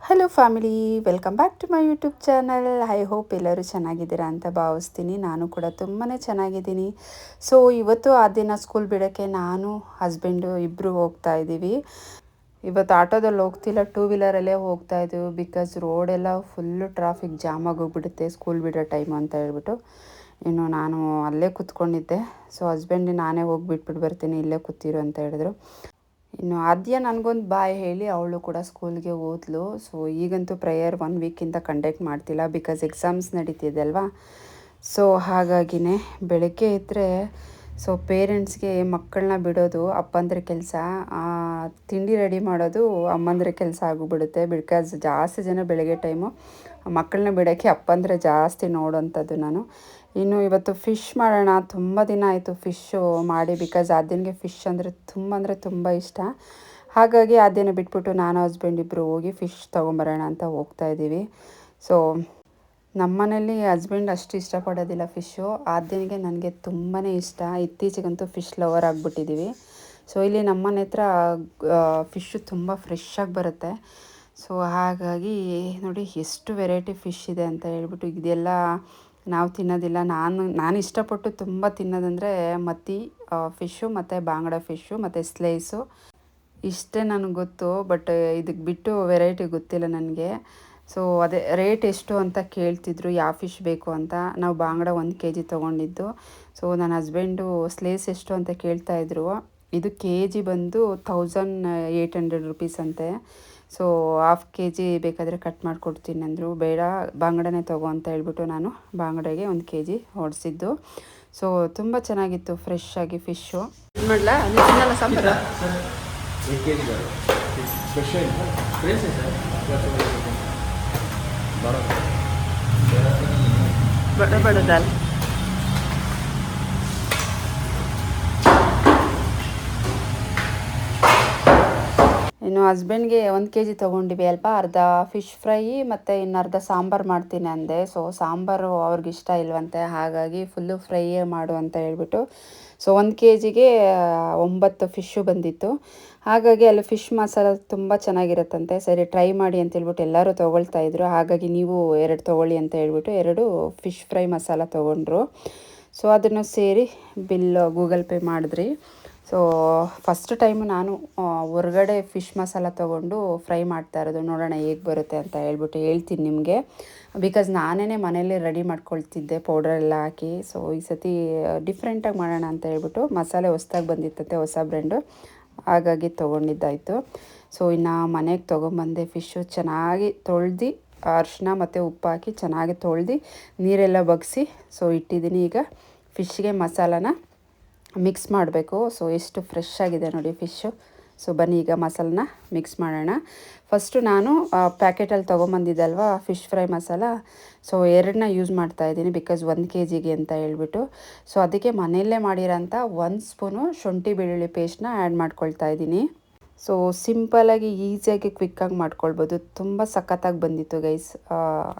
Hello family, welcome back to my YouTube channel. I hope ಎಲ್ಲರೂ ಚೆನ್ನಾಗಿದ್ದೀರಾ ಅಂತ ಭಾವಿಸ್ತೀನಿ. ನಾನು ಕೂಡ ತುಂಬಾ ಚೆನ್ನಾಗಿದ್ದೀನಿ. ಸೊ ಇವತ್ತು ಆ ದಿನ ಸ್ಕೂಲ್ ಬಿಡೋಕ್ಕೆ ನಾನು ಹಸ್ಬೆಂಡು ಇಬ್ಬರು ಹೋಗ್ತಾ ಇದ್ದೀವಿ. ಇವತ್ತು ಆಟೋದಲ್ಲಿ ಹೋಗ್ತಿಲ್ಲ, ಟೂ ವೀಲರಲ್ಲೇ ಹೋಗ್ತಾ ಇದ್ದೀವಿ. ಬಿಕಾಸ್ ರೋಡೆಲ್ಲ ಫುಲ್ಲು ಟ್ರಾಫಿಕ್ ಜಾಮ್ ಆಗೋಗ್ಬಿಡುತ್ತೆ ಸ್ಕೂಲ್ ಬಿಡೋ ಟೈಮು ಅಂತ ಹೇಳ್ಬಿಟ್ಟು. ಇನ್ನು ನಾನು ಅಲ್ಲೇ ಕೂತ್ಕೊಂಡಿದ್ದೆ. ಸೊ ಹಸ್ಬೆಂಡ್ ನಾನೇ ಹೋಗಿ ಬಿಟ್ಬಿಟ್ಟು ಬರ್ತೀನಿ, ಇಲ್ಲೇ ಕೂತಿರು ಅಂತ ಹೇಳಿದ್ರು. ಇನ್ನು ಆದ್ಯ ನನಗೊಂದು ಬಾಯ್ ಹೇಳಿ ಅವಳು ಕೂಡ ಸ್ಕೂಲ್ಗೆ ಹೋದ್ಲು. ಸೊ ಈಗಂತೂ ಪ್ರೇಯರ್ 1 ವೀಕಿಂದ ಕಂಡಕ್ಟ್ ಮಾಡ್ತಿಲ್ಲ, ಬಿಕಾಸ್ ಎಕ್ಸಾಮ್ಸ್ ನಡೀತಿದೆ ಅಲ್ವಾ. ಸೊ ಹಾಗಾಗಿನೇ ಬೆಳಗ್ಗೆ ಇದ್ದರೆ ಸೊ ಪೇರೆಂಟ್ಸ್ಗೆ ಮಕ್ಕಳನ್ನ ಬಿಡೋದು ಅಪ್ಪಂದ್ರ ಕೆಲಸ, ತಿಂಡಿ ರೆಡಿ ಮಾಡೋದು ಅಮ್ಮಂದ್ರ ಕೆಲಸ ಆಗಿಬಿಡುತ್ತೆ. ಬಿಕಾಸ್ ಜಾಸ್ತಿ ಜನ ಬೆಳಗ್ಗೆ ಟೈಮು ಮಕ್ಕಳನ್ನ ಬಿಡೋಕ್ಕೆ ಅಪ್ಪಂದ್ರೆ ಜಾಸ್ತಿ ನೋಡೋಂಥದ್ದು ನಾನು. ಇನ್ನು ಇವತ್ತು ಫಿಶ್ ಮಾಡೋಣ, ತುಂಬ ದಿನ ಆಯಿತು ಫಿಶ್ಶು ಮಾಡಿ. ಬಿಕಾಸ್ ಆದ್ಯನಿಗೆ ಫಿಶ್ ಅಂದರೆ ತುಂಬ ಇಷ್ಟ. ಹಾಗಾಗಿ ಆದ್ಯನ ಬಿಟ್ಬಿಟ್ಟು ನಾನು ಹಸ್ಬೆಂಡ್ ಇಬ್ಬರು ಹೋಗಿ ಫಿಶ್ ತೊಗೊಂಬರೋಣ ಅಂತ ಹೋಗ್ತಾ ಇದ್ದೀವಿ. ಸೊ ನಮ್ಮನೇಲಿ ಹಸ್ಬೆಂಡ್ ಅಷ್ಟು ಇಷ್ಟಪಡೋದಿಲ್ಲ ಫಿಶ್ಶು. ಆದ್ಯನಿಗೆ ನನಗೆ ತುಂಬಾ ಇಷ್ಟ. ಇತ್ತೀಚೆಗಂತೂ ಫಿಶ್ ಲವರ್ ಆಗಿಬಿಟ್ಟಿದ್ದೀವಿ. ಸೊ ಇಲ್ಲಿ ನಮ್ಮನೆ ಹತ್ರ ಫಿಶ್ಶು ತುಂಬ ಫ್ರೆಶ್ಶಾಗಿ ಬರುತ್ತೆ. ಸೊ ಹಾಗಾಗಿ ನೋಡಿ ಎಷ್ಟು ವೆರೈಟಿ ಫಿಶ್ ಇದೆ ಅಂತ ಹೇಳ್ಬಿಟ್ಟು. ಇದೆಲ್ಲ ನಾವು ತಿನ್ನೋದಿಲ್ಲ. ನಾನು ಇಷ್ಟಪಟ್ಟು ತುಂಬ ತಿನ್ನೋದಂದರೆ ಮತ್ತಿ ಫಿಶ್ಶು ಮತ್ತು ಬಾಂಗ್ಡಾ ಫಿಶ್ಶು ಮತ್ತು ಸ್ಲೈಸು ಇಷ್ಟೇ ನನಗೆ ಗೊತ್ತು. ಬಟ್ ಇದಕ್ಕೆ ಬಿಟ್ಟು ವೆರೈಟಿ ಗೊತ್ತಿಲ್ಲ ನನಗೆ. ಸೊ ಅದೇ ರೇಟ್ ಎಷ್ಟು ಅಂತ ಕೇಳ್ತಿದ್ರು, ಯಾವ ಫಿಶ್ ಬೇಕು ಅಂತ. ನಾವು ಬಾಂಗ್ಡಾ 1 kg ತೊಗೊಂಡಿದ್ದು. ಸೊ ನನ್ನ ಹಸ್ಬೆಂಡು ಸ್ಲೇಸ್ ಎಷ್ಟು ಅಂತ ಕೇಳ್ತಾಯಿದ್ರು. ಇದು kg ಬಂದು 1800 ರುಪೀಸ್ ಅಂತೆ. ಸೊ ½ kg ಬೇಕಾದರೆ ಕಟ್ ಮಾಡಿಕೊಡ್ತೀನಿ ಅಂದರು. ಬೇಡ ಬಾಂಗ್ಡಾನೇ ತೊಗೋ ಅಂತ ಹೇಳ್ಬಿಟ್ಟು ನಾನು ಬಾಂಗ್ಡಾಗೆ 1 kg ಹೊಡೆಸಿದ್ದು. ಸೊ ತುಂಬ ಚೆನ್ನಾಗಿತ್ತು ಫ್ರೆಶ್ ಆಗಿ ಫಿಶ್ಶು. ಮಾಡಲ ತಿನ್ನಲ್ಲ ಸಾಂಬಾರು ಬಡ ದಾಲ್. ಇನ್ನು ಹಸ್ಬೆಂಡ್ಗೆ 1 kg ತೊಗೊಂಡಿವಿ ಅಲ್ಪ. ಅರ್ಧ ಫಿಶ್ ಫ್ರೈ ಮತ್ತು ಇನ್ನು ಅರ್ಧ ಸಾಂಬಾರು ಮಾಡ್ತೀನಿ ಅಂದೆ. ಸೊ ಸಾಂಬಾರು ಅವ್ರಿಗಿಷ್ಟ ಇಲ್ವಂತೆ, ಹಾಗಾಗಿ ಫುಲ್ಲು ಫ್ರೈಯೇ ಮಾಡು ಅಂತ ಹೇಳ್ಬಿಟ್ಟು. ಸೊ 1 kgಗೆ 9 ಫಿಶ್ಶು ಬಂದಿತ್ತು. ಹಾಗಾಗಿ ಅಲ್ಲಿ ಫಿಶ್ ಮಸಾಲ ತುಂಬ ಚೆನ್ನಾಗಿರುತ್ತಂತೆ. ಸರಿ ಟ್ರೈ ಮಾಡಿ ಅಂತ ಹೇಳ್ಬಿಟ್ಟು ಎಲ್ಲರೂ ತೊಗೊಳ್ತಾಯಿದ್ರು. ಹಾಗಾಗಿ ನೀವು 2 ತೊಗೊಳ್ಳಿ ಅಂತ ಹೇಳ್ಬಿಟ್ಟು 2 ಫಿಶ್ ಫ್ರೈ ಮಸಾಲ ತೊಗೊಂಡ್ರು. ಸೊ ಅದನ್ನು ಸೇರಿ ಬಿಲ್ ಗೂಗಲ್ ಪೇ ಮಾಡಿದ್ರಿ. ಸೊ ಫಸ್ಟ್ ಟೈಮು ನಾನು ಹೊರಗಡೆ ಫಿಶ್ ಮಸಾಲ ತೊಗೊಂಡು ಫ್ರೈ ಮಾಡ್ತಾ ಇರೋದು. ನೋಡೋಣ ಹೇಗೆ ಬರುತ್ತೆ ಅಂತ ಹೇಳ್ಬಿಟ್ಟು ಹೇಳ್ತೀನಿ ನಿಮಗೆ. ಬಿಕಾಸ್ ನಾನೇ ಮನೇಲಿ ರೆಡಿ ಮಾಡ್ಕೊಳ್ತಿದ್ದೆ ಪೌಡ್ರೆಲ್ಲ ಹಾಕಿ. ಸೊ ಈ ಸತಿ ಡಿಫ್ರೆಂಟಾಗಿ ಮಾಡೋಣ ಅಂತ ಹೇಳ್ಬಿಟ್ಟು ಮಸಾಲೆ ಹೊಸ್ದಾಗಿ ಬಂದಿತ್ತಂತೆ, ಹೊಸ ಬ್ರ್ಯಾಂಡು, ಹಾಗಾಗಿ ತೊಗೊಂಡಿದ್ದಾಯಿತು. ಸೊ ಇನ್ನು ಮನೆಗೆ ತೊಗೊಂಬಂದೆ ಫಿಶ್ಶು. ಚೆನ್ನಾಗಿ ತೊಳೆದು ಅರಿಶಿನ ಮತ್ತು ಉಪ್ಪು ಹಾಕಿ ಚೆನ್ನಾಗಿ ತೊಳೆದು ನೀರೆಲ್ಲ ಬಗ್ಗಿಸಿ ಸೊ ಇಟ್ಟಿದ್ದೀನಿ. ಈಗ ಫಿಶ್ಗೆ ಮಸಾಲಾನ ಮಿಕ್ಸ್ ಮಾಡಬೇಕು. ಸೊ ಎಷ್ಟು ಫ್ರೆಶ್ ಆಗಿದೆ ನೋಡಿ ಫಿಶ್ಶು. ಸೊ ಬನ್ನಿ ಈಗ ಮಸಾಲನ ಮಿಕ್ಸ್ ಮಾಡೋಣ. ಫಸ್ಟು ನಾನು ಪ್ಯಾಕೆಟಲ್ಲಿ ತೊಗೊಂಬಂದಿದ್ದಲ್ವ ಫಿಶ್ ಫ್ರೈ ಮಸಾಲ, ಸೊ 2ನ್ನ ಯೂಸ್ ಮಾಡ್ತಾಯಿದ್ದೀನಿ. ಬಿಕಾಸ್ 1 kgಗೆ ಅಂತ ಹೇಳ್ಬಿಟ್ಟು. ಸೊ ಅದಕ್ಕೆ ಮನೆಯಲ್ಲೇ ಮಾಡಿರೋಂಥ 1 ಸ್ಪೂನು ಶುಂಠಿ ಬೆಳ್ಳುಳ್ಳಿ ಪೇಸ್ಟ್ನ ಆ್ಯಡ್ ಮಾಡ್ಕೊಳ್ತಾ ಇದ್ದೀನಿ. ಸೊ ಸಿಂಪಲಾಗಿ ಈಸಿಯಾಗಿ ಕ್ವಿಕ್ಕಾಗಿ ಮಾಡ್ಕೊಳ್ಬೋದು. ತುಂಬ ಸಖತ್ತಾಗಿ ಬಂದಿತ್ತು ಗೈಸ್.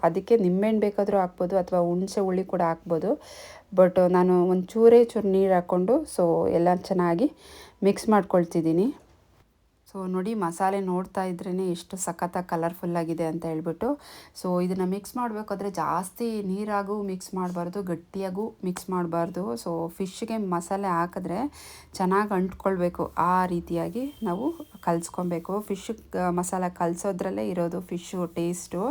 ಅದಕ್ಕೆ ನಿಂಬೆಹಣ್ಣು ಬೇಕಾದರೂ ಹಾಕ್ಬೋದು ಅಥವಾ ಹುಣಸೆ ಹುಳಿ ಕೂಡ ಹಾಕ್ಬೋದು. ಬಟ್ ನಾನು ಚೂರು ನೀರು ಹಾಕ್ಕೊಂಡು ಸೊ ಎಲ್ಲ ಚೆನ್ನಾಗಿ ಮಿಕ್ಸ್ ಮಾಡ್ಕೊಳ್ತಿದ್ದೀನಿ. ಸೊ ನೋಡಿ ಮಸಾಲೆ ನೋಡ್ತಾ ಇದ್ರೇ ಎಷ್ಟು ಸಖತ್ತಾಗಿ ಕಲರ್ಫುಲ್ಲಾಗಿದೆ ಅಂತ ಹೇಳ್ಬಿಟ್ಟು. ಸೊ ಇದನ್ನು ಮಿಕ್ಸ್ ಮಾಡಬೇಕಾದ್ರೆ ಜಾಸ್ತಿ ನೀರಾಗೂ ಮಿಕ್ಸ್ ಮಾಡಬಾರ್ದು, ಗಟ್ಟಿಯಾಗೂ ಮಿಕ್ಸ್ ಮಾಡಬಾರ್ದು. ಸೊ ಫಿಶ್ಗೆ ಮಸಾಲೆ ಹಾಕಿದ್ರೆ ಚೆನ್ನಾಗಿ ಅಂಟ್ಕೊಳ್ಬೇಕು, ಆ ರೀತಿಯಾಗಿ ನಾವು ಕಲಿಸ್ಕೊಬೇಕು. ಫಿಶ್ ಮಸಾಲ ಕಲಿಸೋದ್ರಲ್ಲೇ ಇರೋದು ಫಿಶ್ಶು ಟೇಸ್ಟು.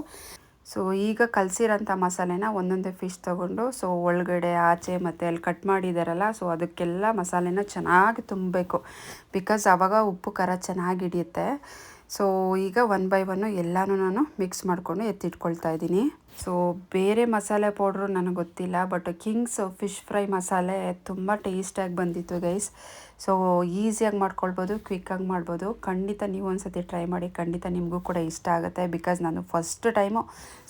ಸೊ ಈಗ ಕಲಸಿರೋಂಥ ಮಸಾಲೆನ ಒಂದೊಂದೇ ಫಿಶ್ ತೊಗೊಂಡು ಸೊ ಒಳಗಡೆ ಆಚೆ ಮತ್ತು ಅಲ್ಲಿ ಕಟ್ ಮಾಡಿದಾರಲ್ಲ, ಸೊ ಅದಕ್ಕೆಲ್ಲ ಮಸಾಲೆನ ಚೆನ್ನಾಗಿ ತುಂಬಬೇಕು. ಬಿಕಾಸ್ ಆವಾಗ ಉಪ್ಪು ಖಾರ ಚೆನ್ನಾಗಿ ಹಿಡಿಯುತ್ತೆ. ಸೊ ಈಗ 1 by 1 ಎಲ್ಲನೂ ನಾನು ಮಿಕ್ಸ್ ಮಾಡಿಕೊಂಡು ಎತ್ತಿಟ್ಕೊಳ್ತಾ ಇದ್ದೀನಿ. ಸೊ ಬೇರೆ ಮಸಾಲೆ ಪೌಡ್ರು ನನಗೆ ಗೊತ್ತಿಲ್ಲ, ಬಟ್ ಕಿಂಗ್ಸ್ ಫಿಶ್ ಫ್ರೈ ಮಸಾಲೆ ತುಂಬ ಟೇಸ್ಟಾಗಿ ಬಂದಿತ್ತು ಗೈಸ್. ಸೊ ಈಸಿಯಾಗಿ ಮಾಡ್ಕೊಳ್ಬೋದು, ಕ್ವಿಕ್ಕಾಗಿ ಮಾಡ್ಬೋದು. ಖಂಡಿತ ನೀವು ಒಂದು ಸತಿ ಟ್ರೈ ಮಾಡಿ, ಖಂಡಿತ ನಿಮಗೂ ಕೂಡ ಇಷ್ಟ ಆಗುತ್ತೆ. ಬಿಕಾಸ್ ನಾನು first time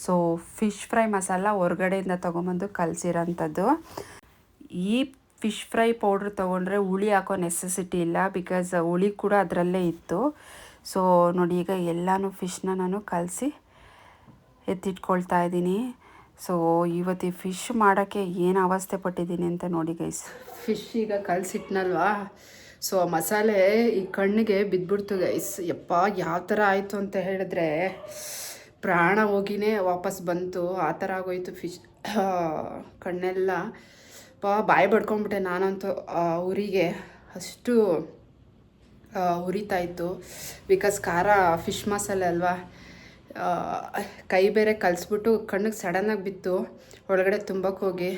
so fish fry masala ಹೊರಗಡೆಯಿಂದ ತೊಗೊಂಬಂದು ಕಲಸಿರೋಂಥದ್ದು. ಈ ಫಿಶ್ ಫ್ರೈ ಪೌಡ್ರ್ ತೊಗೊಂಡ್ರೆ ಹುಳಿ ಹಾಕೋ ನೆಸೆಸಿಟಿ ಇಲ್ಲ, ಬಿಕಾಸ್ ಹುಳಿ ಕೂಡ ಅದರಲ್ಲೇ ಇತ್ತು. ಸೊ ನೋಡಿ ಈಗ ಎಲ್ಲನೂ ಫಿಶ್ನ ನಾನು ಕಲಸಿ ಎತ್ತಿಟ್ಕೊಳ್ತಾ ಇದ್ದೀನಿ. ಸೊ ಇವತ್ತು ಈ ಫಿಶ್ ಮಾಡೋಕ್ಕೆ ಏನು ಅವಸ್ಥೆ ಪಟ್ಟಿದ್ದೀನಿ ಅಂತ ನೋಡಿ ಗೈಸ್. ಫಿಶ್ ಈಗ ಕಲಸಿಟ್ನಲ್ವಾ, ಸೊ ಮಸಾಲೆ ಈ ಕಣ್ಣಿಗೆ ಬಿದ್ದುಬಿಡ್ತು ಗೈಸ್. ಯಪ್ಪ ಯಾವ ಥರ ಆಯಿತು ಅಂತ ಹೇಳಿದ್ರೆ ಪ್ರಾಣ ಹೋಗಿನೇ ವಾಪಸ್ ಬಂತು, ಆ ಥರ ಆಗೋಯ್ತು. ಫಿಶ್ ಕಣ್ಣೆಲ್ಲ ಬಾಯಿ ಬಡ್ಕೊಂಡ್ಬಿಟ್ಟೆ ನಾನಂತೂ. ಉರಿಗೆ ಅಷ್ಟು ಉರಿತಾಯಿತ್ತು. ಬಿಕಾಸ್ ಖಾರ ಫಿಶ್ ಮಸಾಲೆ ಅಲ್ವಾ, ಕೈ ಬೇರೆ ಕಲಿಸ್ಬಿಟ್ಟು ಕಣ್ಣಿಗೆ ಸಡನ್ನಾಗಿ ಬಿತ್ತು. ಒಳಗಡೆ ತುಂಬಕ್ಕೆ ಹೋಗಿ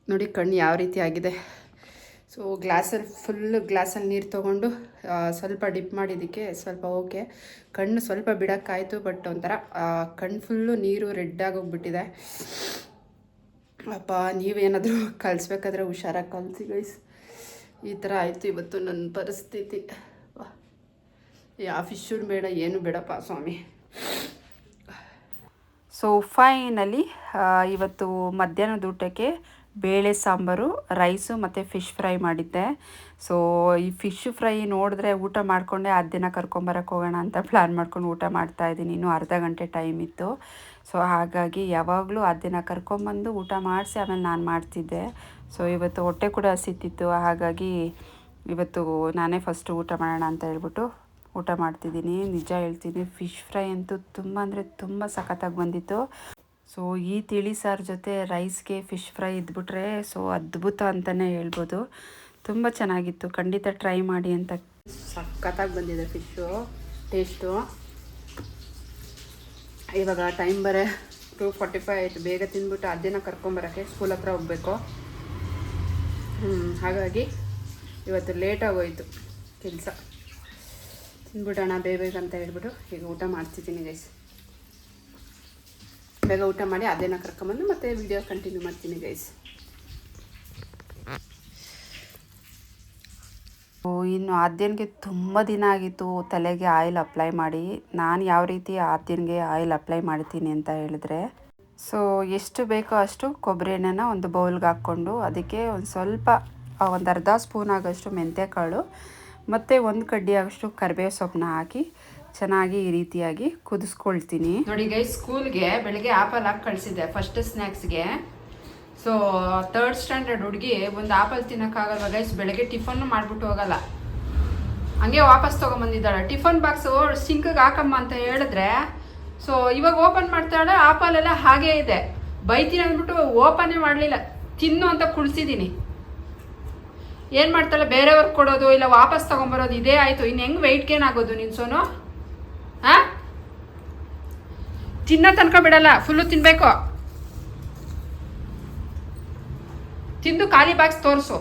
ನೋಡಿ ಕಣ್ಣು ಯಾವ ರೀತಿ ಆಗಿದೆ. ಸೊ ಗ್ಲಾಸಲ್ಲಿ ನೀರು ತೊಗೊಂಡು ಸ್ವಲ್ಪ ಡಿಪ್ ಮಾಡಿದ್ದಕ್ಕೆ ಸ್ವಲ್ಪ ಓಕೆ, ಕಣ್ಣು ಸ್ವಲ್ಪ ಬಿಡೋಕ್ಕಾಯಿತು. ಬಟ್ ಒಂಥರ ಕಣ್ಣು ಫುಲ್ಲು ನೀರು ರೆಡ್ ಆಗೋಗ್ಬಿಟ್ಟಿದೆ. ಅಪ್ಪ ನೀವೇನಾದರೂ ಕಲಿಸ್ಬೇಕಾದ್ರೆ ಹುಷಾರಾಗಿ ಕಲಿಸಿ ಗೈಸ್. ಈ ಥರ ಆಯಿತು ಇವತ್ತು ನನ್ನ ಪರಿಸ್ಥಿತಿ. ಯಾವ ಫಿಶ್ಶು ಬೇಡ, ಏನು ಬೇಡಪ್ಪ ಸ್ವಾಮಿ. ಸೊ ಫೈನಲಿ ಇವತ್ತು ಮಧ್ಯಾಹ್ನದ ಊಟಕ್ಕೆ ಬೇಳೆ ಸಾಂಬಾರು, ರೈಸು ಮತ್ತು ಫಿಶ್ ಫ್ರೈ ಮಾಡಿದ್ದೆ. ಸೊ ಈ ಫಿಶ್ ಫ್ರೈ ನೋಡಿದ್ರೆ ಊಟ ಮಾಡಿಕೊಂಡೆ ಆ ದಿನ ಕರ್ಕೊಂಬರಕ್ಕೆ ಹೋಗೋಣ ಅಂತ ಪ್ಲ್ಯಾನ್ ಮಾಡ್ಕೊಂಡು ಊಟ ಮಾಡ್ತಾಯಿದ್ದೀನಿ. ಇನ್ನೂ ಅರ್ಧ ಗಂಟೆ ಟೈಮ್ ಇತ್ತು. ಸೊ ಹಾಗಾಗಿ ಯಾವಾಗಲೂ ಆ ದಿನ ಕರ್ಕೊಂಬಂದು ಊಟ ಮಾಡಿಸಿ ಆಮೇಲೆ ನಾನು ಮಾಡ್ತಿದ್ದೆ. ಸೊ ಇವತ್ತು ಹೊಟ್ಟೆ ಕೂಡ ಹಸಿತಿತ್ತು, ಹಾಗಾಗಿ ಇವತ್ತು ನಾನೇ ಫಸ್ಟು ಊಟ ಮಾಡೋಣ ಅಂತ ಹೇಳ್ಬಿಟ್ಟು ಊಟ ಮಾಡ್ತಿದ್ದೀನಿ. ನಿಜ ಹೇಳ್ತೀನಿ, ಫಿಶ್ ಫ್ರೈ ಅಂತೂ ತುಂಬ ಅಂದರೆ ತುಂಬ ಸಖತ್ತಾಗಿ ಬಂದಿತ್ತು. ಸೊ ಈ ತಿಳಿ ಸಾರು ಜೊತೆ ರೈಸ್ಗೆ ಫಿಶ್ ಫ್ರೈ ಇದ್ಬಿಟ್ರೆ ಸೊ ಅದ್ಭುತ ಅಂತಲೇ ಹೇಳ್ಬೋದು. ತುಂಬ ಚೆನ್ನಾಗಿತ್ತು, ಖಂಡಿತ ಟ್ರೈ ಮಾಡಿ ಅಂತ. ಸಖತ್ತಾಗಿ ಬಂದಿದೆ ಫಿಶ್ಶು, ಟೇಸ್ಟು. ಇವಾಗ ಟೈಮ್ ಬರೇ 2:45 ಆಯಿತು. ಬೇಗ ತಿಂದ್ಬಿಟ್ಟು ಅದೇನ ಕರ್ಕೊಂಬರೋಕ್ಕೆ ಸ್ಕೂಲ್ ಹತ್ರ ಹೋಗಬೇಕು. ಹಾಗಾಗಿ ಇವತ್ತು ಲೇಟಾಗೋಯ್ತು ಕೆಲಸ. ತಿಂದ್ಬಿಡೋಣ ಬೇಗ ಅಂತ ಹೇಳ್ಬಿಟ್ಟು ಈಗ ಊಟ ಮಾಡ್ತಿದ್ದೀನಿ ಗೈಸ್. ಬೇಗ ಊಟ ಮಾಡಿ ಅದೇನ ಕರ್ಕೊಂಬಂದು ಮತ್ತೆ ವಿಡಿಯೋ ಕಂಟಿನ್ಯೂ ಮಾಡ್ತೀನಿ ಗೈಸ್. ಇನ್ನು ಆದ್ಯನ್ಗೆ ತುಂಬ ದಿನ ಆಗಿತ್ತು ತಲೆಗೆ ಆಯಿಲ್ ಅಪ್ಲೈ ಮಾಡಿ. ನಾನು ಯಾವ ರೀತಿ ಆದ್ಯನ್ಗೆ ಆಯಿಲ್ ಅಪ್ಲೈ ಮಾಡ್ತೀನಿ ಅಂತ ಹೇಳಿದ್ರೆ, ಸೊ ಎಷ್ಟು ಬೇಕೋ ಅಷ್ಟು ಕೊಬ್ಬರಿ ಎಣ್ಣೆನ ಒಂದು ಬೌಲ್ಗೆ ಹಾಕ್ಕೊಂಡು ಅದಕ್ಕೆ ಒಂದು ಅರ್ಧ ಸ್ಪೂನ್ ಆಗೋಷ್ಟು ಮೆಂತ್ಯಕಾಳು ಮತ್ತು 1 ಕಡ್ಡಿ ಆಗೋಷ್ಟು ಕರಿಬೇವು ಸೊಪ್ಪನ್ನ ಹಾಕಿ ಚೆನ್ನಾಗಿ ಈ ರೀತಿಯಾಗಿ ಕುದಿಸ್ಕೊಳ್ತೀನಿ. ನೋಡಿ ಗೈಸ್, ಸ್ಕೂಲ್ಗೆ ಬೆಳಗ್ಗೆ ಆಪಲ್ ಹಾಕಿ ಕಳಿಸಿದ್ದೆ ಫಸ್ಟ್ ಸ್ನ್ಯಾಕ್ಸ್ಗೆ. ಸೊ 3rd ಸ್ಟ್ಯಾಂಡರ್ಡ್ ಹುಡುಗಿ ಒಂದು ಆಪಲ್ ತಿನ್ನೋಕ್ಕಾಗಲ್ವ ಗೈಸ್. ಬೆಳಗ್ಗೆ ಟಿಫನ್ನು ಮಾಡಿಬಿಟ್ಟು ಹೋಗಲ್ಲ, ಹಂಗೆ ವಾಪಸ್ ತೊಗೊಂಬಂದಿದ್ದಾಳೆ. ಟಿಫನ್ ಬಾಕ್ಸು ಸಿಂಕಿಗೆ ಹಾಕಮ್ಮ ಅಂತ ಹೇಳಿದ್ರೆ, ಸೊ ಇವಾಗ ಓಪನ್ ಮಾಡ್ತಾಳೆ, ಆಪಲ್ ಎಲ್ಲ ಹಾಗೇ ಇದೆ. ಬೈತೀನಿ ಅಂದ್ಬಿಟ್ಟು ಓಪನ್ನೇ ಮಾಡಲಿಲ್ಲ. ತಿನ್ನು ಅಂತ ಕುಳಿಸಿದ್ದೀನಿ. ಏನು ಮಾಡ್ತಾಳೆ, ಬೇರೆಯವ್ರಿಗೆ ಕೊಡೋದು ಇಲ್ಲ ವಾಪಸ್ ತೊಗೊಂಬರೋದು ಇದೇ ಆಯಿತು. ಇನ್ನು ಹೆಂಗೆ ವೆಯ್ಟ್ ಗೇನ್ ಆಗೋದು ನಿನ್ನ ಸೋನು? ಹಾಂ, ತಿನ್ನೋ ತನಕ ಬಿಡಲ್ಲ, ಫುಲ್ಲು ತಿನ್ನಬೇಕು. ತಿಂದು ಖಾಲಿ ಬಾಕ್ಸ್ ತೋರಿಸು.